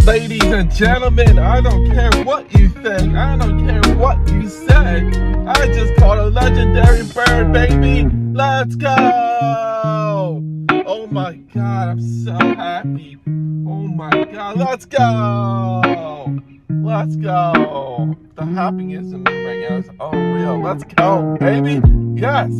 Ladies and gentlemen, I don't care what you think. I don't care what you said. I just caught a legendary bird, baby. Let's go! Oh my God, I'm so happy. Oh my God, let's go! Let's go! The happiness in me right now is unreal. Let's go, baby. Yes.